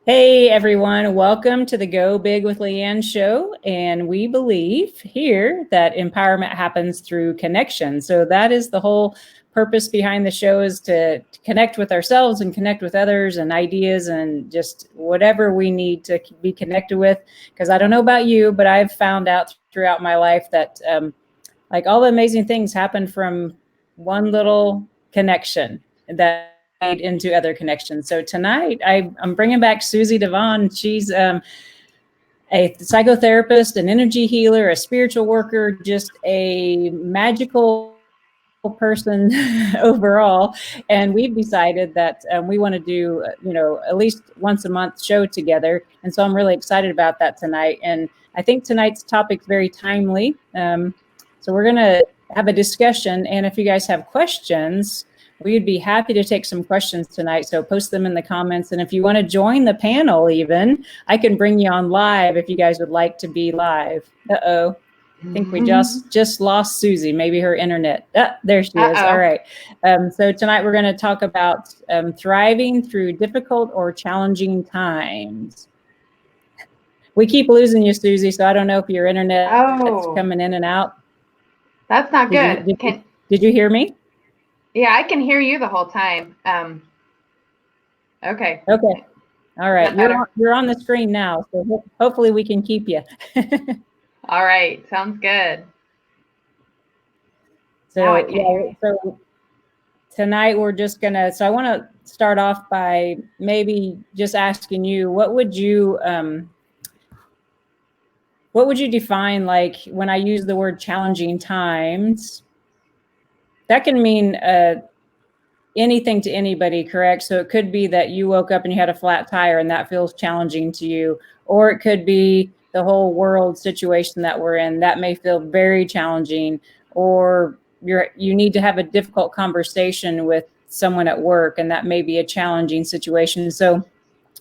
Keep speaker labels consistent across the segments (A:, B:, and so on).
A: Hey everyone, welcome to the Go Big with Leanne show. And we believe here that empowerment happens through connection. So that is the whole purpose behind the show, is to connect with ourselves and connect with others and ideas and just whatever we need to be connected with. Because I don't know about you, but I've found out throughout my life that like all the amazing things happen from one little connection that lead into other connections. So tonight I'm bringing back Suzie DeVaughn. She's a psychotherapist, an energy healer, a spiritual worker, just a magical person overall. And we've decided that we want to do, at least once a month show together. And so I'm really excited about that tonight. And I think tonight's topic's very timely. So we're going to have a discussion. And if you guys have questions, we'd be happy to take some questions tonight. So post them in the comments. And if you want to join the panel even, I can bring you on live if you guys would like to be live. Uh-oh. I think we just lost Suzie. Maybe her internet. There she is. All right. So tonight we're going to talk about thriving through difficult or challenging times. We keep losing you, Suzie, so I don't know if your internet's coming in and out.
B: That's not good.
A: Did you hear me?
B: Yeah, I can hear you the whole time. Okay.
A: Okay. All right. You're on the screen now, so hopefully we can keep you.
B: All right. Sounds good.
A: So tonight we're just gonna. So I want to start off by maybe just asking you, what would you define, like, when I use the word challenging times? That can mean anything to anybody, correct? So it could be that you woke up and you had a flat tire and that feels challenging to you, or it could be the whole world situation that we're in that may feel very challenging, or you need to have a difficult conversation with someone at work and that may be a challenging situation. So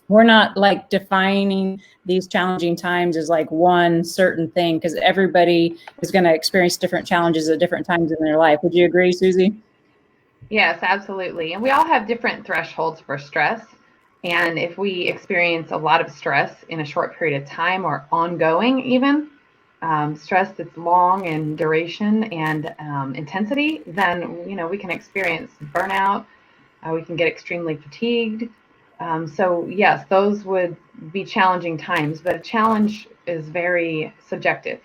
A: we're not like defining these challenging times as like one certain thing, because everybody is going to experience different challenges at different times in their life. Would you agree, Suzie?
B: Yes, absolutely. And we all have different thresholds for stress. And if we experience a lot of stress in a short period of time or ongoing, even stress that's long in duration and intensity, then we can experience burnout. We can get extremely fatigued. So yes, those would be challenging times, but a challenge is very subjective.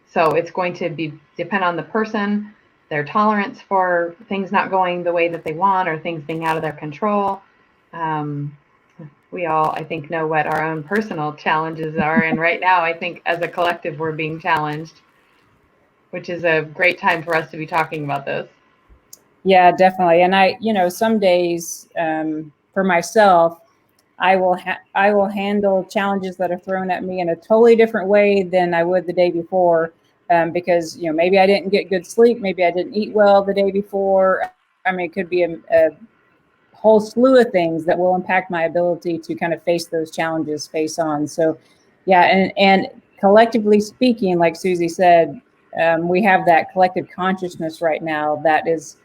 B: So it's going to depend on the person, their tolerance for things not going the way that they want or things being out of their control. We all, I think, know what our own personal challenges are. And right now, I think as a collective, we're being challenged, which is a great time for us to be talking about this.
A: Yeah, definitely. And I, some days for myself, I will handle challenges that are thrown at me in a totally different way than I would the day before, because maybe I didn't get good sleep, maybe I didn't eat well the day before. I mean, it could be a whole slew of things that will impact my ability to kind of face those challenges face on. So, yeah, and collectively speaking, like Suzie said, we have that collective consciousness right now that is.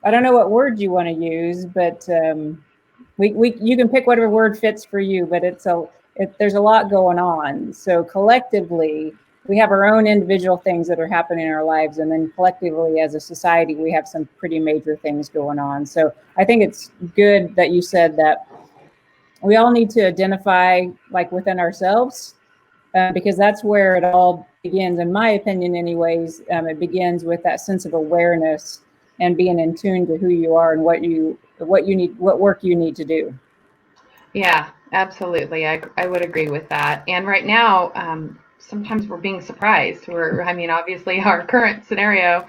A: I don't know what word you want to use, but you can pick whatever word fits for you. But there's a lot going on. So collectively, we have our own individual things that are happening in our lives, and then collectively as a society, we have some pretty major things going on. So I think it's good that you said that we all need to identify, like, within ourselves, because that's where it all begins, in my opinion anyways. It begins with that sense of awareness and being in tune to who you are and what work you need to do.
B: Yeah, absolutely. I would agree with that. And right now, sometimes we're being surprised. Obviously, our current scenario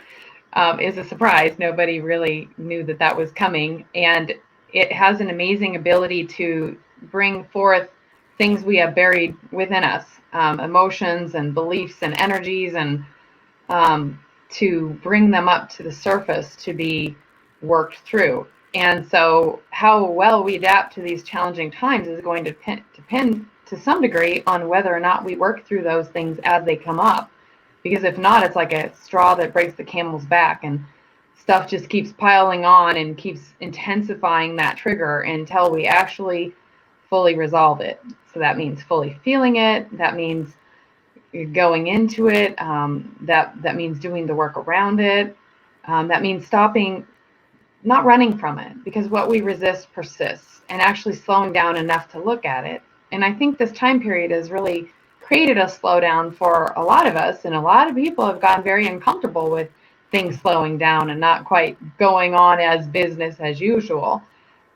B: is a surprise. Nobody really knew that was coming. And it has an amazing ability to bring forth things we have buried within us, emotions and beliefs and energies, and to bring them up to the surface to be worked through. And so how well we adapt to these challenging times is going to depend to some degree on whether or not we work through those things as they come up. Because if not, it's like a straw that breaks the camel's back. And stuff just keeps piling on and keeps intensifying that trigger until we actually fully resolve it. So that means fully feeling it. That means going into it. That means doing the work around it. That means stopping, not running from it, because what we resist persists, and actually slowing down enough to look at it. And I think this time period has really created a slowdown for a lot of us, and a lot of people have gotten very uncomfortable with things slowing down and not quite going on as business as usual.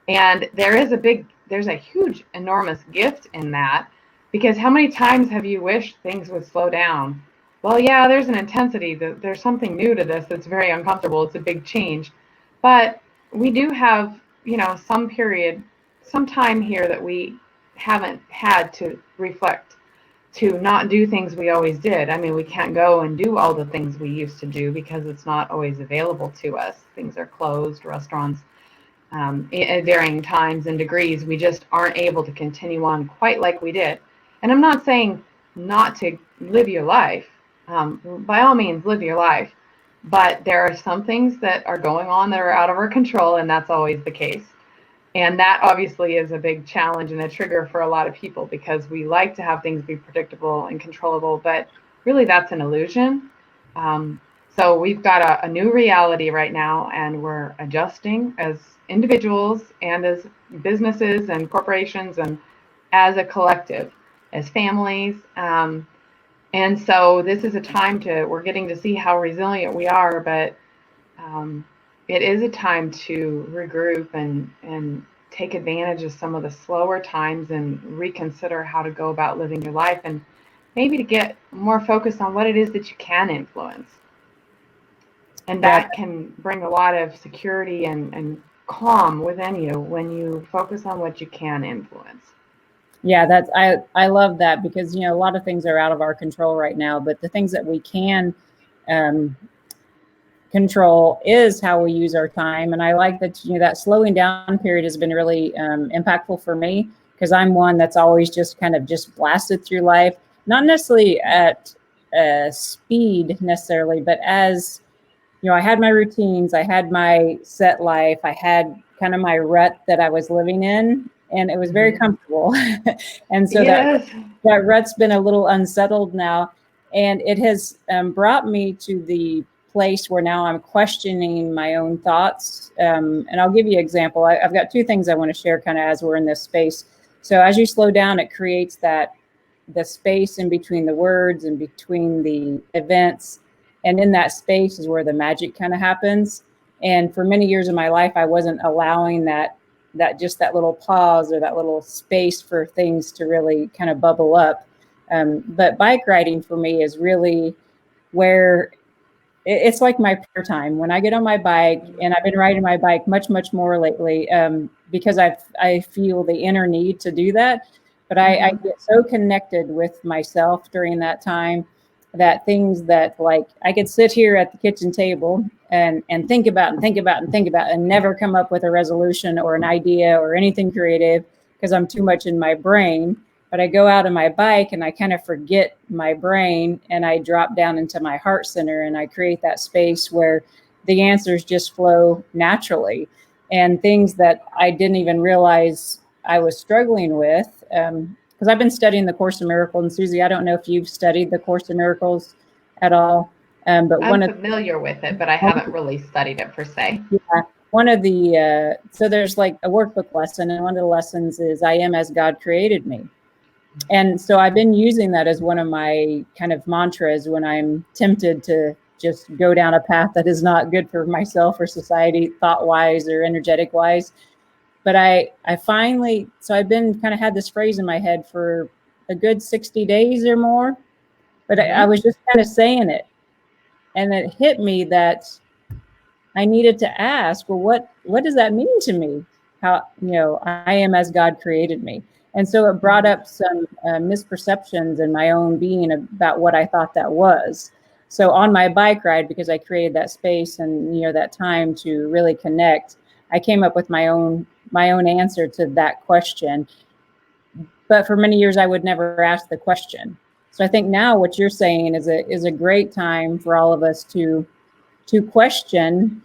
B: And there's a huge, enormous gift in that, because how many times have you wished things would slow down? Well, yeah, there's an intensity, there's something new to this that's very uncomfortable. It's a big change. But we do have, some time here that we haven't had to reflect, to not do things we always did. I mean, we can't go and do all the things we used to do because it's not always available to us. Things are closed, restaurants, at varying times and degrees. We just aren't able to continue on quite like we did. And I'm not saying not to live your life. By all means, live your life. But there are some things that are going on that are out of our control, and that's always the case. And that obviously is a big challenge and a trigger for a lot of people, because we like to have things be predictable and controllable, but really that's an illusion. So we've got a new reality right now, and we're adjusting as individuals and as businesses and corporations and as a collective, as families. And so this is a time we're getting to see how resilient we are, but it is a time to regroup and take advantage of some of the slower times and reconsider how to go about living your life, and maybe to get more focused on what it is that you can influence. And that can bring a lot of security and calm within you when you focus on what you can influence.
A: Yeah, I love that, because a lot of things are out of our control right now, but the things that we can control is how we use our time. And I like that that slowing down period has been really impactful for me, because I'm one that's always just kind of just blasted through life, not necessarily at speed necessarily, but as I had my routines, I had my set life, I had kind of my rut that I was living in, and it was very comfortable. And so
B: yes.
A: that rut's been a little unsettled now, and it has brought me to the place where now I'm questioning my own thoughts. And I'll give you an example. I've got two things I want to share kind of as we're in this space. So as you slow down, it creates the space in between the words and between the events. And in that space is where the magic kind of happens. And for many years of my life, I wasn't allowing that just that little pause or that little space for things to really kind of bubble up. But bike riding for me is really where it's like my prayer time. When I get on my bike, and I've been riding my bike much, much more lately, because I feel the inner need to do that. But I get so connected with myself during that time, that things that, like, I could sit here at the kitchen table and think about and never come up with a resolution or an idea or anything creative, because I'm too much in my brain. But I go out on my bike and I kind of forget my brain, and I drop down into my heart center, and I create that space where the answers just flow naturally, and things that I didn't even realize I was struggling with. Because I've been studying the Course in Miracles, and Suzie, I don't know if you've studied the Course in Miracles at all. But
B: I'm familiar with it, but I haven't really studied it per se.
A: Yeah. One of the, so there's like a workbook lesson, and one of the lessons is I am as God created me. And so I've been using that as one of my kind of mantras when I'm tempted to just go down a path that is not good for myself or society, thought-wise or energetic-wise. But I finally, so I've been kind of had this phrase in my head for a good 60 days or more, but I was just kind of saying it. And it hit me that I needed to ask, well, what does that mean to me? How, I am as God created me. And so it brought up some misperceptions in my own being about what I thought that was. So on my bike ride, because I created that space and, that time to really connect, I came up with my own answer to that question. But for many years, I would never ask the question. So I think now what you're saying is a great time for all of us to question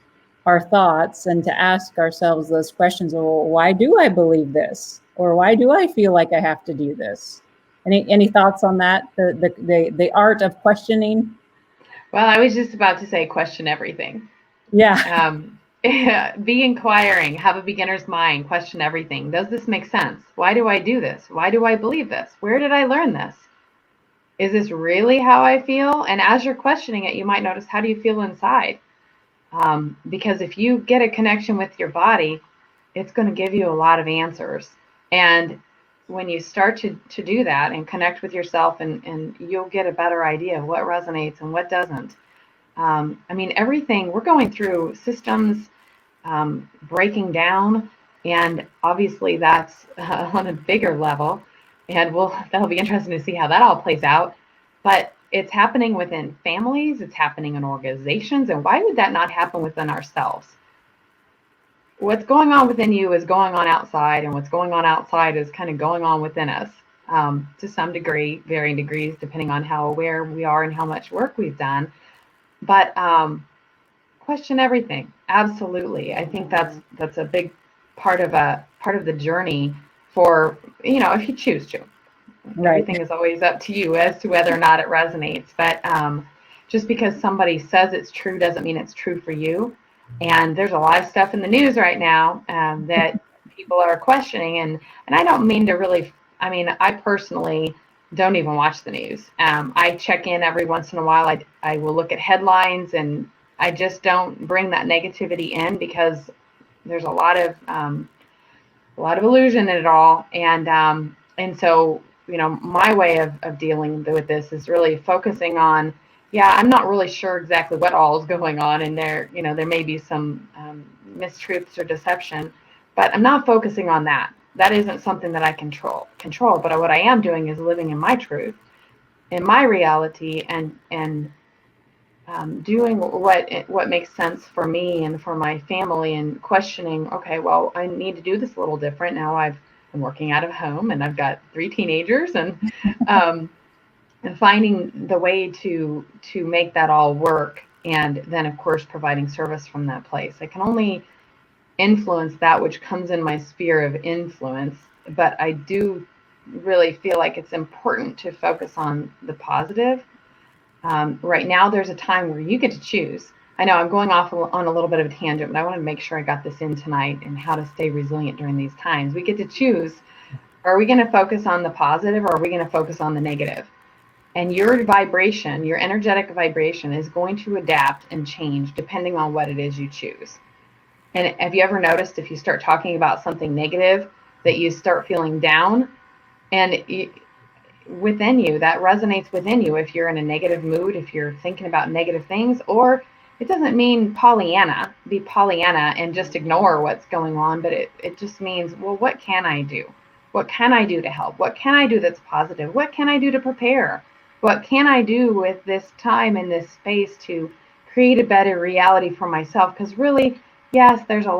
A: our thoughts and to ask ourselves those questions. Well, why do I believe this? Or why do I feel like I have to do this? Any thoughts on that? The art of questioning?
B: Well, I was just about to say question everything.
A: Yeah.
B: Be inquiring, have a beginner's mind, question everything. Does this make sense? Why do I do this? Why do I believe this? Where did I learn this? Is this really how I feel? And as you're questioning it, you might notice, how do you feel inside? Because if you get a connection with your body, it's going to give you a lot of answers. And when you start to do that and connect with yourself, and you'll get a better idea of what resonates and what doesn't. I mean, everything, we're going through systems breaking down, and obviously that's on a bigger level, and that'll be interesting to see how that all plays out. But it's happening within families, it's happening in organizations, and why would that not happen within ourselves? What's going on within you is going on outside, and what's going on outside is kind of going on within us, to some degree, varying degrees, depending on how aware we are and how much work we've done. But question everything. Absolutely. I think that's a big part of the journey for, if you choose to.
A: Right.
B: Everything is always up to you as to whether or not it resonates. But just because somebody says it's true doesn't mean it's true for you. And there's a lot of stuff in the news right now that people are questioning. And I don't mean to really, I personally don't even watch the news. I check in every once in a while. I will look at headlines, and I just don't bring that negativity in, because there's a lot of illusion in it all. And so, my way of dealing with this is really focusing on, I'm not really sure exactly what all is going on, and there may be some mistruths or deception, but I'm not focusing on that. That isn't something that I control. But what I am doing is living in my truth, in my reality, and doing what makes sense for me and for my family, and questioning, okay, well, I need to do this a little different now. I'm working out of home, and I've got 3 teenagers, and finding the way to make that all work, and then of course providing service from that place. I can only influence that which comes in my sphere of influence, but I do really feel like it's important to focus on the positive. Right now, there's a time where you get to choose. I know I'm going off on a little bit of a tangent, but I want to make sure I got this in tonight, and how to stay resilient during these times. We get to choose. Are we going to focus on the positive, or are we going to focus on the negative? And your vibration, your energetic vibration, is going to adapt and change depending on what it is you choose. And have you ever noticed, if you start talking about something negative, that you start feeling down? And within you, that resonates within you. If you're in a negative mood, if you're thinking about negative things, or it doesn't mean be Pollyanna and just ignore what's going on, but it just means, well, what can I do? What can I do to help? What can I do that's positive? What can I do to prepare? What can I do with this time and this space to create a better reality for myself? Because really, yes, there are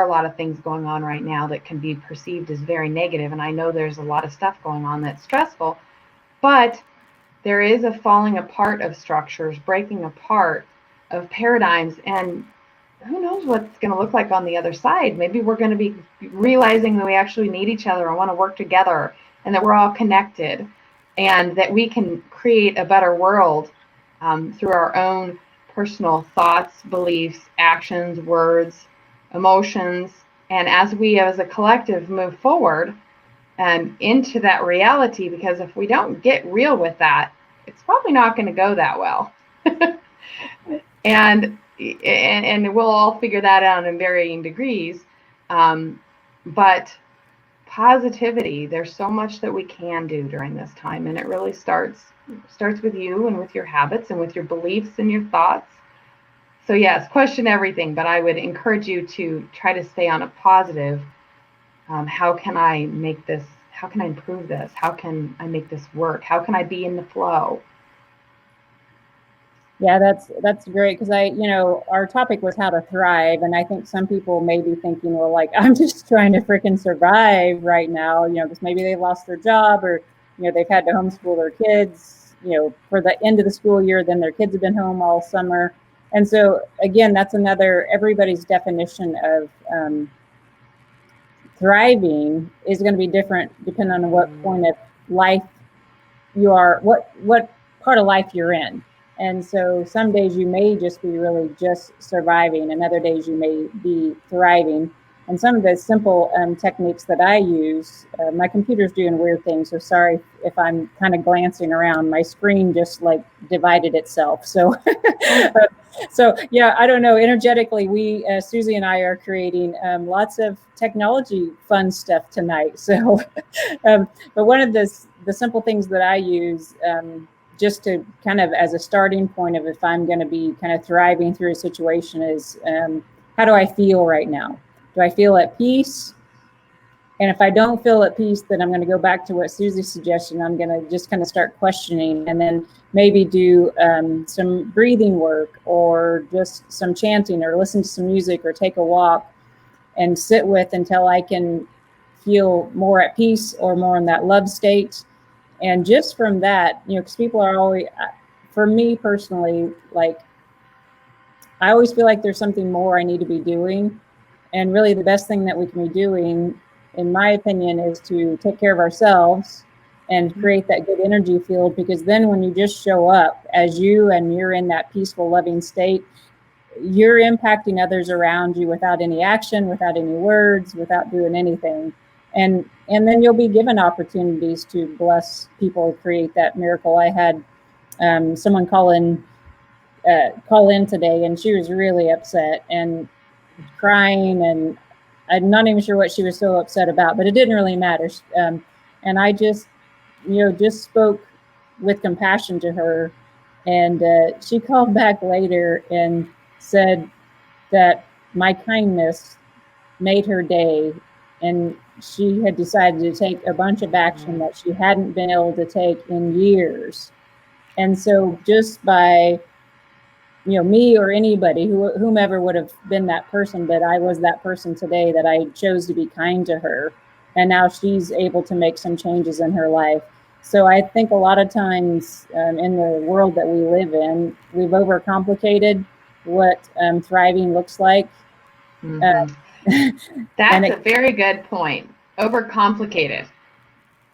B: a lot of things going on right now that can be perceived as very negative. And I know there's a lot of stuff going on that's stressful, but there is a falling apart of structures, breaking apart of paradigms. And who knows what's going to look like on the other side? Maybe we're going to be realizing that we actually need each other and want to work together, and that we're all connected, and that we can create a better world through our own personal thoughts, beliefs, actions, words, emotions. And as we as a collective move forward and into that reality, because if we don't get real with that, it's probably not going to go that well. and we'll all figure that out in varying degrees. But positivity, there's so much that we can do during this time, and it really starts with you, and with your habits, and with your beliefs and your thoughts. So yes, question everything, but I would encourage you to try to stay on a positive. How can I improve this? How can I make this work? How can I be in the flow?
A: Yeah, that's great, because our topic was how to thrive, and I think some people may be thinking, well, like, I'm just trying to freaking survive right now, because maybe they lost their job, or they've had to homeschool their kids, for the end of the school year, then their kids have been home all summer, And so again, that's everybody's definition of thriving is going to be different depending on what point of life you are, what part of life you're in. And so some days you may just be really just surviving, and other days you may be thriving. And some of the simple techniques that I use, my computer's doing weird things, so sorry if I'm kind of glancing around. My screen just like divided itself. So, so yeah, I don't know. Energetically, Suzie and I are creating lots of technology fun stuff tonight. So, but one of the simple things that I use just to kind of as a starting point of if I'm going to be kind of thriving through a situation is how do I feel right now? Do I feel at peace? And if I don't feel at peace, then I'm going to go back to what Suzie suggested. I'm going to just kind of start questioning, and then maybe do some breathing work, or just some chanting, or listen to some music, or take a walk and sit with until I can feel more at peace or more in that love state. And just from that, you know, because people are always, for me personally, like, I always feel like there's something more I need to be doing. And really the best thing that we can be doing, in my opinion, is to take care of ourselves and create that good energy field. Because then when you just show up as you and you're in that peaceful, loving state, you're impacting others around you without any action, without any words, without doing anything. And then you'll be given opportunities to bless people, create that miracle. I had someone call in today, and she was really upset and crying, and I'm not even sure what she was so upset about, but it didn't really matter. And I just, just spoke with compassion to her. And she called back later and said that my kindness made her day, and she had decided to take a bunch of action that she hadn't been able to take in years. And so just by, me or anybody, whomever would have been that person, but I was that person today, that I chose to be kind to her. And now she's able to make some changes in her life. So I think a lot of times in the world that we live in, we've overcomplicated what thriving looks like.
B: Mm-hmm. That's a very good point. Overcomplicated.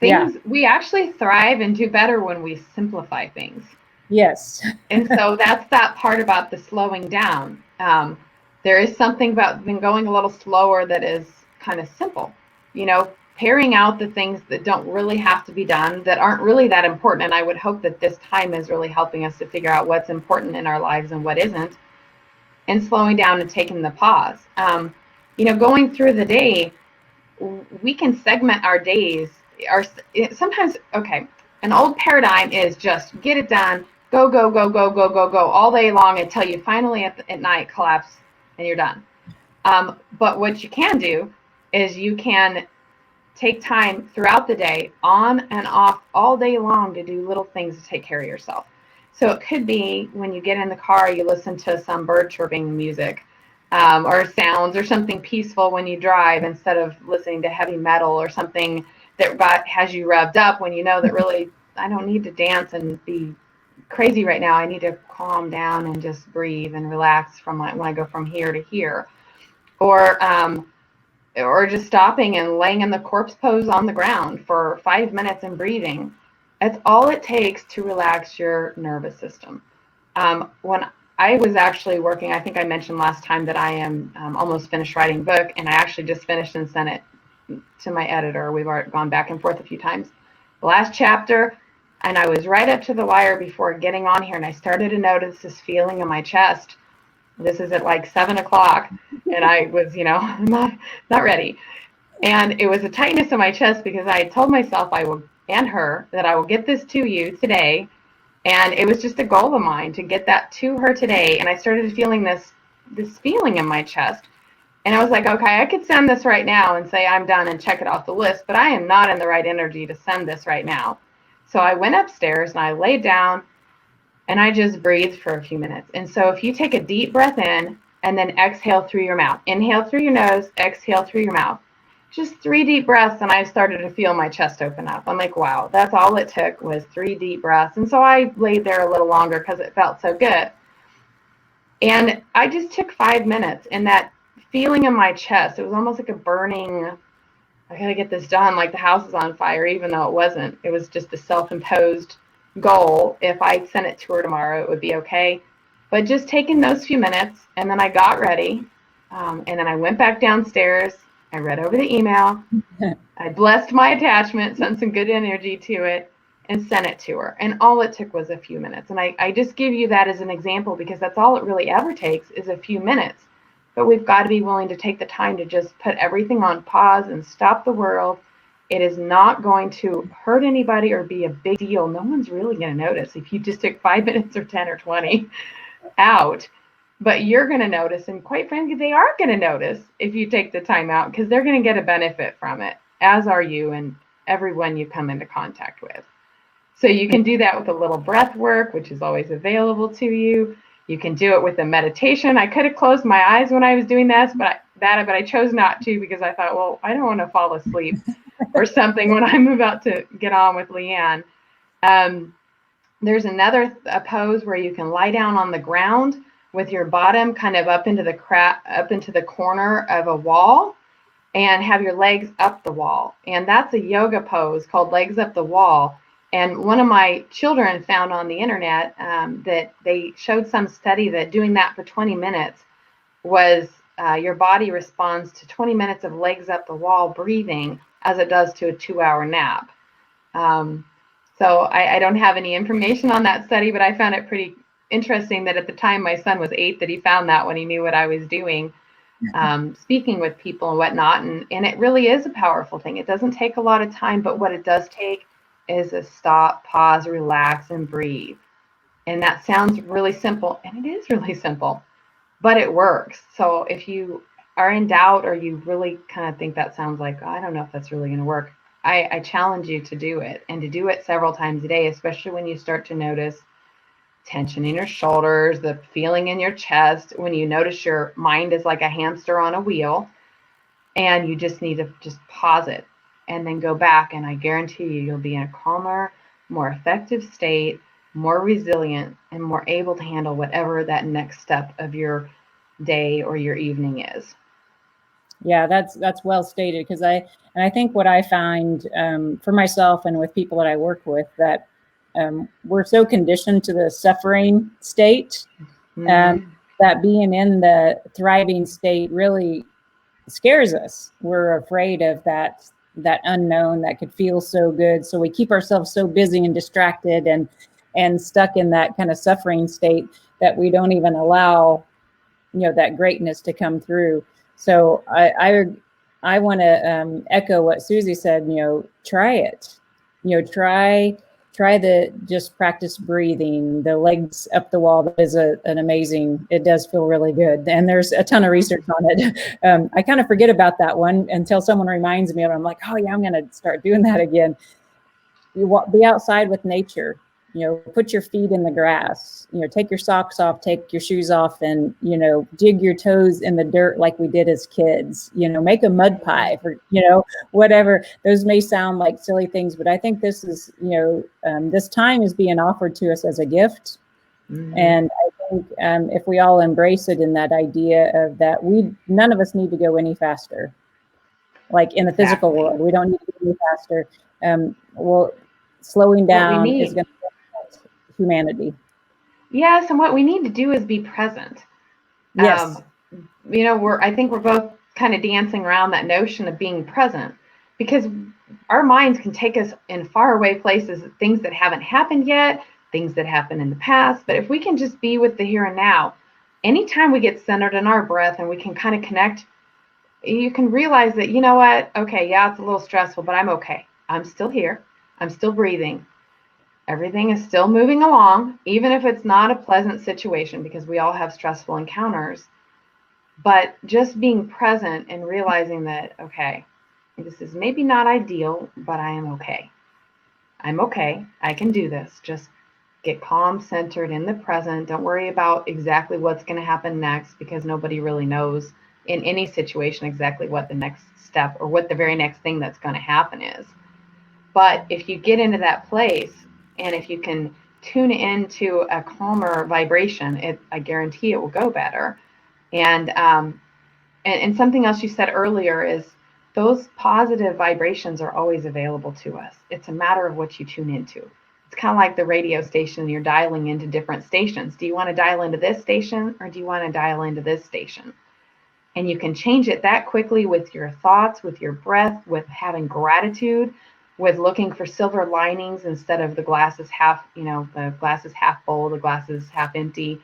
B: Things, we actually thrive and do better when we simplify things.
A: Yes.
B: And so that's that part about the slowing down. There is something about going a little slower that is kind of simple. Paring out the things that don't really have to be done, that aren't really that important. And I would hope that this time is really helping us to figure out what's important in our lives and what isn't, and slowing down and taking the pause. Going through the day, we can segment our days. Sometimes, an old paradigm is just get it done, go, go, go, go, go, go, go all day long until you finally at night collapse and you're done. But what you can do is you can take time throughout the day, on and off, all day long, to do little things to take care of yourself. So it could be when you get in the car, you listen to some bird chirping music, or sounds, or something peaceful when you drive, instead of listening to heavy metal or something that has you revved up, when you know that really, I don't need to dance and be crazy right now. I need to calm down and just breathe and relax from when I go from here to here. Or just stopping and laying in the corpse pose on the ground for 5 minutes and breathing. That's all it takes to relax your nervous system. When I was actually working, I think I mentioned last time that I am almost finished writing a book, and I actually just finished and sent it to my editor. We've already gone back and forth a few times. The last chapter, and I was right up to the wire before getting on here, and I started to notice this feeling in my chest. This is at like 7 o'clock, and I was, not ready. And it was a tightness in my chest because I told myself and her that I will get this to you today. And it was just a goal of mine to get that to her today. And I started feeling this feeling in my chest. And I was like, okay, I could send this right now and say I'm done and check it off the list, but I am not in the right energy to send this right now. So I went upstairs and I laid down and I just breathed for a few minutes. And so if you take a deep breath in and then exhale through your mouth, inhale through your nose, exhale through your mouth, just 3 deep breaths, and I started to feel my chest open up. I'm like, wow, that's all it took was 3 deep breaths. And so I laid there a little longer because it felt so good. And I just took 5 minutes, and that feeling in my chest, it was almost like a burning, I gotta get this done, like the house is on fire, even though it wasn't. It was just a self-imposed goal. If I sent it to her tomorrow, it would be okay. But just taking those few minutes, and then I got ready, and then I went back downstairs. I read over the email. I blessed my attachment, sent some good energy to it, and sent it to her. And all it took was a few minutes. And I just give you that as an example because that's all it really ever takes is a few minutes. But we've got to be willing to take the time to just put everything on pause and stop the world. It is not going to hurt anybody or be a big deal. No one's really going to notice if you just took 5 minutes or 10 or 20 out. But you're going to notice, and quite frankly, they are going to notice if you take the time out because they're going to get a benefit from it, as are you and everyone you come into contact with. So you can do that with a little breath work, which is always available to you. You can do it with a meditation. I could have closed my eyes when I was doing this, but I chose not to because I thought, well, I don't want to fall asleep or something when I'm about to get on with Leanne. There's another pose where you can lie down on the ground with your bottom kind of up into the corner of a wall and have your legs up the wall. And that's a yoga pose called legs up the wall. And one of my children found on the internet that they showed some study that doing that for 20 minutes was your body responds to 20 minutes of legs up the wall breathing as it does to a 2-hour nap. So I don't have any information on that study, but I found it pretty interesting that at the time my son was 8 that he found that when he knew what I was doing, speaking with people and whatnot. And it really is a powerful thing. It doesn't take a lot of time, but what it does take is a stop, pause, relax, and breathe. And that sounds really simple, and it is really simple, but it works. So if you are in doubt or you really kind of think that sounds like, oh, I don't know if that's really going to work, I challenge you to do it and to do it several times a day, especially when you start to notice tension in your shoulders, the feeling in your chest, when you notice your mind is like a hamster on a wheel and you just need to just pause it and then go back. And I guarantee you'll be in a calmer, more effective state, more resilient, and more able to handle whatever that next step of your day or your evening is.
A: Yeah, that's well stated because I think what I find for myself and with people that I work with that we're so conditioned to the suffering state that being in the thriving state really scares us. We're afraid of that unknown that could feel so good. So we keep ourselves so busy and distracted and stuck in that kind of suffering state that we don't even allow, that greatness to come through. So I want to echo what Suzie said. Try it. Try the just practice breathing. The legs up the wall is an amazing. It does feel really good, and there's a ton of research on it. I kind of forget about that one until someone reminds me of it. I'm like, oh yeah, I'm going to start doing that again. Be outside with nature. Put your feet in the grass, take your socks off, take your shoes off, and, dig your toes in the dirt like we did as kids, make a mud pie for, whatever. Those may sound like silly things, but I think this is, this time is being offered to us as a gift. Mm-hmm. And I think if we all embrace it in that idea of that, none of us need to go any faster. Like in the physical world, we don't need to go any faster. Well, slowing down is going to humanity.
B: Yes, and what we need to do is be present.
A: Yes.
B: I think we're both kind of dancing around that notion of being present because our minds can take us in faraway places, things that haven't happened yet, things that happened in the past. But if we can just be with the here and now, anytime we get centered in our breath and we can kind of connect, you can realize that, you know what? Okay, yeah, it's a little stressful, but I'm okay. I'm still here. I'm still breathing. Everything is still moving along, even if it's not a pleasant situation, because we all have stressful encounters. But just being present and realizing that, okay, this is maybe not ideal, but I am okay. I'm okay. I can do this. Just get calm, centered in the present. Don't worry about exactly what's going to happen next, because nobody really knows in any situation exactly what the next step or what the very next thing that's going to happen is. But if you get into that place, and if you can tune into a calmer vibration, I guarantee it will go better. And something else you said earlier is those positive vibrations are always available to us. It's a matter of what you tune into. It's kind of like the radio station. You're dialing into different stations. Do you want to dial into this station, or do you want to dial into this station? And you can change it that quickly with your thoughts, with your breath, with having gratitude, with looking for silver linings instead of the glass is half, the glass is half full, the glass is half empty.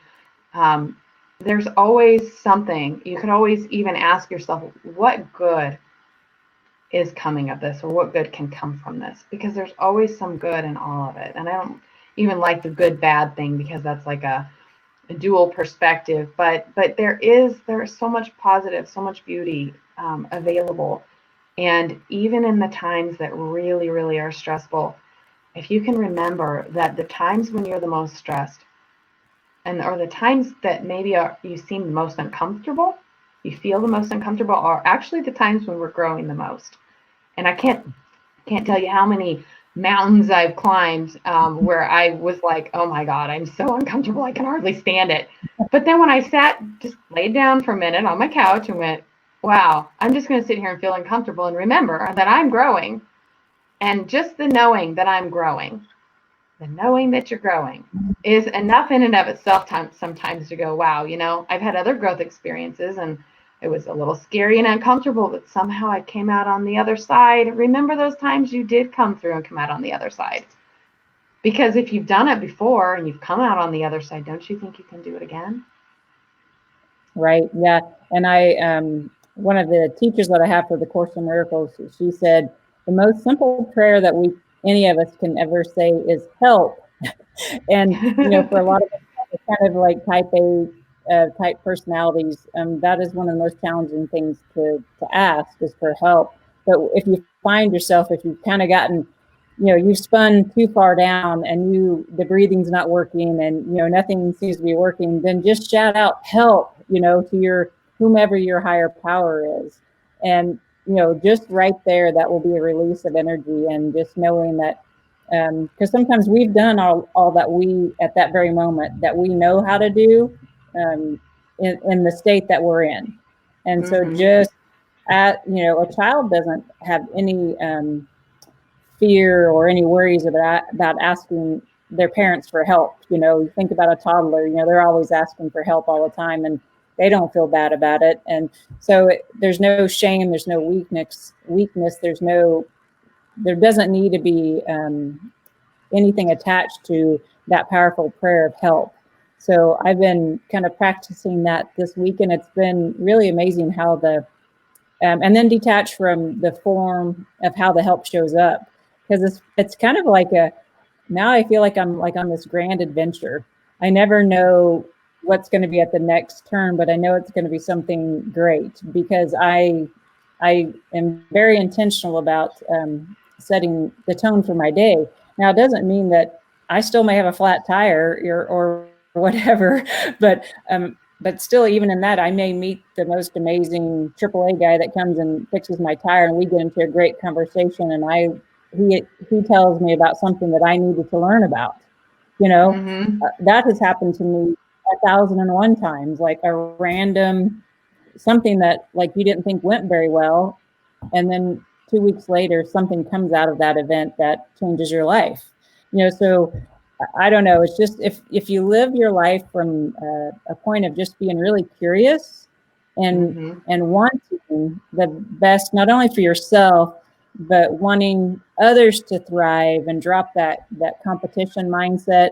B: There's always something. You can always even ask yourself, what good is coming of this, or what good can come from this? Because there's always some good in all of it. And I don't even like the good bad thing, because that's like a dual perspective. But there is so much positive, so much beauty available. And even in the times that really, really are stressful, if you can remember that the times when you're the most stressed, or the times that maybe you seem the most uncomfortable, you feel the most uncomfortable, are actually the times when we're growing the most. And I can't tell you how many mountains I've climbed where I was like, oh my God, I'm so uncomfortable, I can hardly stand it. But then when I just laid down for a minute on my couch and went, wow, I'm just going to sit here and feel uncomfortable and remember that I'm growing. And just the knowing that I'm growing, the knowing that you're growing, is enough in and of itself sometimes to go, wow, I've had other growth experiences and it was a little scary and uncomfortable, but somehow I came out on the other side. Remember those times you did come through and come out on the other side. Because if you've done it before and you've come out on the other side, don't you think you can do it again?
A: Right. Yeah. And one of the teachers that I have for the Course in Miracles, she said, the most simple prayer that any of us can ever say is help. And, for a lot of us, kind of like type A type personalities, that is one of the most challenging things to ask, is for help. But if you find yourself, if you've kind of gotten, you've spun too far down and the breathing's not working and, nothing seems to be working, then just shout out help, to whomever your higher power is. And, just right there, that will be a release of energy, and just knowing that, because sometimes we've done all that we, at that very moment, that we know how to do in the state that we're in. And so just a child doesn't have any fear or any worries about asking their parents for help. You think about a toddler, they're always asking for help all the time, and they don't feel bad about it. And so there's no shame, there's no weakness, there doesn't need to be anything attached to that powerful prayer of help. So I've been kind of practicing that this week, and it's been really amazing how and then detach from the form of how the help shows up, because it's kind of like now I feel like I'm like on this grand adventure. I never know what's going to be at the next turn, but I know it's going to be something great, because I am very intentional about setting the tone for my day. Now, it doesn't mean that I still may have a flat tire or whatever, but still, even in that, I may meet the most amazing AAA guy that comes and fixes my tire, and we get into a great conversation, and he tells me about something that I needed to learn about. That has happened to me 1,001 times, like a random something that like you didn't think went very well, and then 2 weeks later something comes out of that event that changes your life. So I don't know, it's just if you live your life from a point of just being really curious and wanting the best, not only for yourself, but wanting others to thrive, and drop that competition mindset,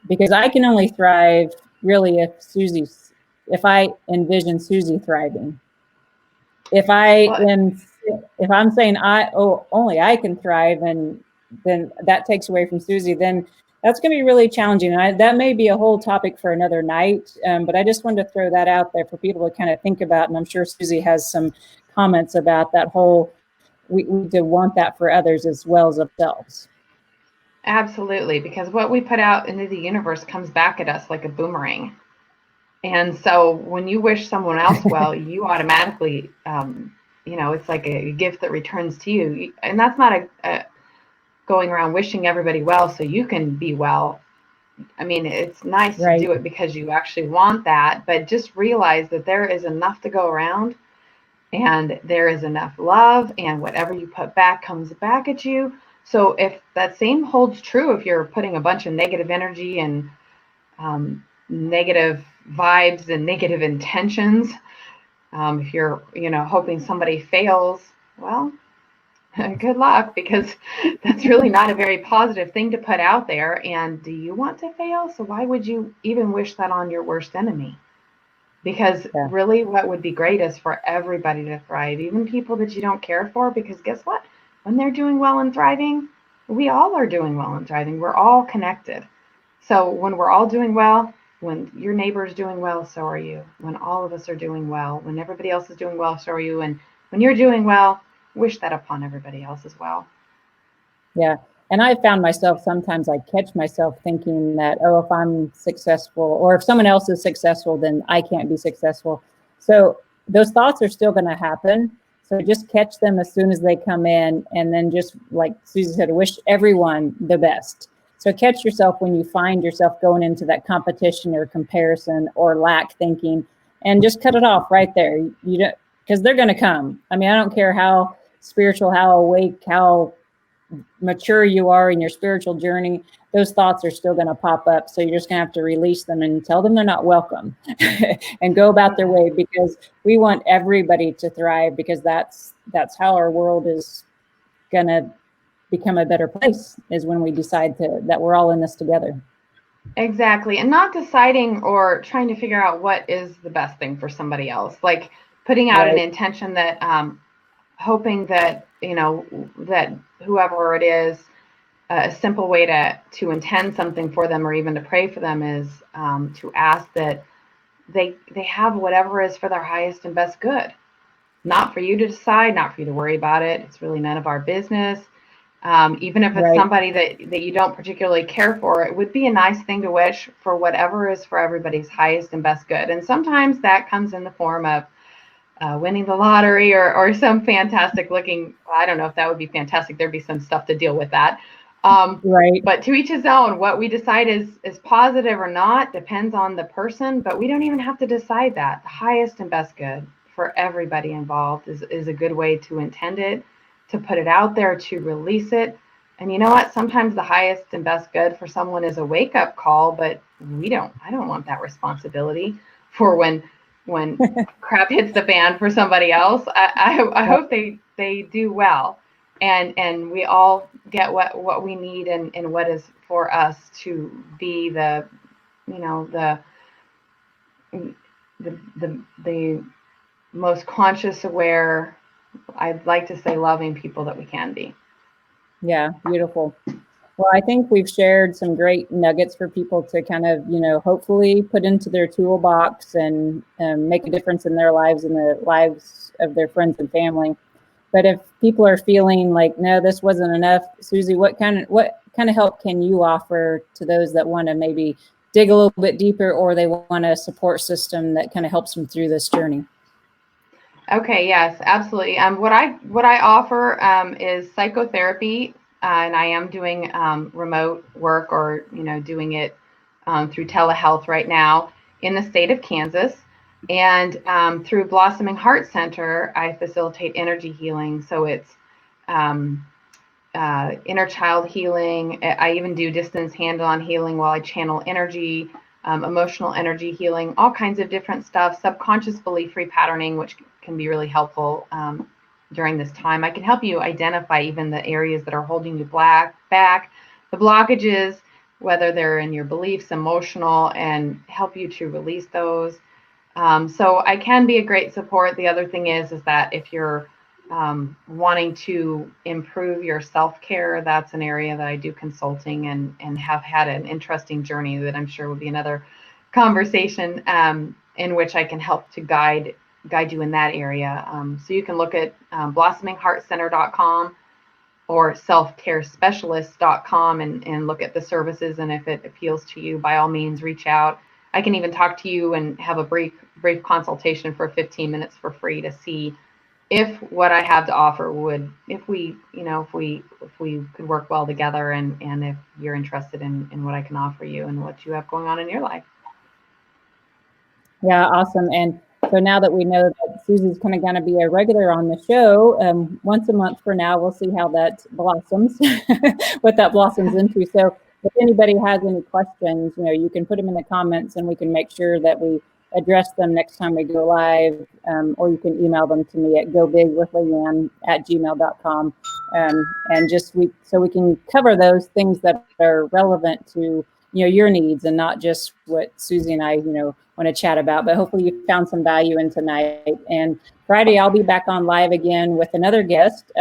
A: because I can only thrive really if I envision Suzie thriving. If I'm saying only I can thrive, and then that takes away from Suzie, then that's going to be really challenging. And that may be a whole topic for another night, but I just wanted to throw that out there for people to kind of think about. And I'm sure Suzie has some comments about that whole, we do want that for others as well as ourselves.
B: Absolutely, because what we put out into the universe comes back at us like a boomerang. And so when you wish someone else well, you automatically, it's like a gift that returns to you. And that's not a going around wishing everybody well so you can be well. I mean, it's nice to
A: Right.
B: do it because you actually want that, but just realize that there is enough to go around, and there is enough love, and whatever you put back comes back at you. So if that same holds true, if you're putting a bunch of negative energy and negative vibes and negative intentions, if you're, hoping somebody fails, well, good luck, because that's really not a very positive thing to put out there. And do you want to fail? So why would you even wish that on your worst enemy? Because
A: Yeah.
B: really, what would be great is for everybody to thrive, even people that you don't care for, because guess what? When they're doing well and thriving, we all are doing well and thriving. We're all connected. So when we're all doing well, when your neighbor is doing well, so are you. When all of us are doing well, when everybody else is doing well, so are you. And when you're doing well, wish that upon everybody else as well.
A: Yeah. And I found myself, sometimes I catch myself thinking that, oh, if I'm successful or if someone else is successful, then I can't be successful. So those thoughts are still going to happen. So just catch them as soon as they come in. And then just like Susie said, wish everyone the best. So catch yourself when you find yourself going into that competition or comparison or lack thinking, and just cut it off right there. You don't, because they're going to come. I mean, I don't care how spiritual, how awake, how mature you are in your spiritual journey, those thoughts are still going to pop up. So you're just going to have to release them and tell them they're not welcome and go about their way, because we want everybody to thrive, because that's how our world is going to become a better place, is when we decide that we're all in this together.
B: Exactly. And not deciding or trying to figure out what is the best thing for somebody else. Like putting out an
A: Right.
B: intention that, hoping that, that whoever it is, a simple way to intend something for them or even to pray for them is to ask that they have whatever is for their highest and best good. Not for you to decide, not for you to worry about it. It's really none of our business. Even if it's
A: Right.
B: somebody that you don't particularly care for, it would be a nice thing to wish for whatever is for everybody's highest and best good. And sometimes that comes in the form of winning the lottery, or some fantastic looking, I don't know if that would be fantastic. There'd be some stuff to deal with that.
A: Right.
B: But to each his own. What we decide is positive or not depends on the person, but we don't even have to decide that. The highest and best good for everybody involved is a good way to intend it, to put it out there, to release it. And you know what? Sometimes the highest and best good for someone is a wake up call, but I don't want that responsibility for when crap hits the fan for somebody else. I
A: Yep.
B: hope they do well, and we all get what we need, and what is for us to be the, the most conscious, aware, I'd like to say loving people that we can be.
A: Yeah. Beautiful. Well, I think we've shared some great nuggets for people to kind of, hopefully put into their toolbox and make a difference in their lives and the lives of their friends and family. But if people are feeling like, no, this wasn't enough, Suzie, what kind of help can you offer to those that want to maybe dig a little bit deeper, or they want a support system that kind of helps them through this journey?
B: Okay, yes, absolutely. What I offer is psychotherapy, and I am doing remote work, or doing it through telehealth right now in the state of Kansas. And through Blossoming Heart Center, I facilitate energy healing. So it's um, inner child healing. I even do distance hand-on healing while I channel energy, emotional energy healing, all kinds of different stuff, subconscious belief repatterning, which can be really helpful during this time. I can help you identify even the areas that are holding you back, the blockages, whether they're in your beliefs, emotional, and help you to release those. So I can be a great support. The other thing is that if you're wanting to improve your self-care, that's an area that I do consulting, and have had an interesting journey that I'm sure will be another conversation, in which I can help to guide you in that area. So you can look at blossomingheartcenter.com or selfcarespecialist.com, and look at the services. And if it appeals to you, by all means, reach out. I can even talk to you and have a brief consultation for 15 minutes for free to see if what I have to offer would, if we could work well together, and if you're interested in what I can offer you and what you have going on in your life.
A: Yeah, awesome. And so now that we know that Susie's kind of going to be a regular on the show, once a month for now, we'll see how that blossoms, what that blossoms into. So if anybody has any questions, you can put them in the comments and we can make sure that we address them next time we go live, or you can email them to me at gobigwithleanne@gmail.com. And so we can cover those things that are relevant to your needs, and not just what Suzie and I want to chat about. But hopefully you found some value in tonight. And Friday I'll be back on live again with another guest,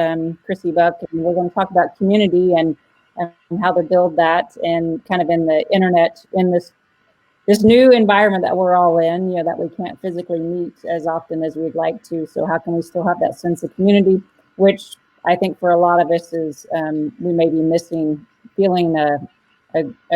A: Chrissy Buck, and we're going to talk about community and how to build that, and kind of in the internet, in this new environment that we're all in, that we can't physically meet as often as we'd like to. So how can we still have that sense of community, which I think for a lot of us is we may be missing, feeling a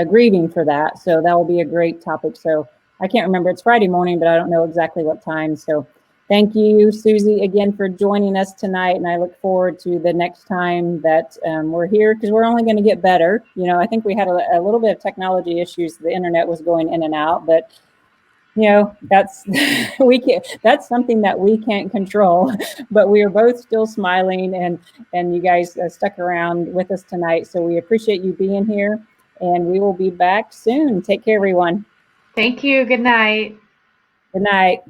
A: grieving for that. So that will be a great topic. So I can't remember, it's Friday morning, but I don't know exactly what time. So thank you, Suzie, again for joining us tonight. And I look forward to the next time that we're here, because we're only going to get better. I think we had a little bit of technology issues. The internet was going in and out, but that's that's something that we can't control. But we are both still smiling, and you guys stuck around with us tonight. So we appreciate you being here, and we will be back soon. Take care, everyone.
B: Thank you. Good night.
A: Good night.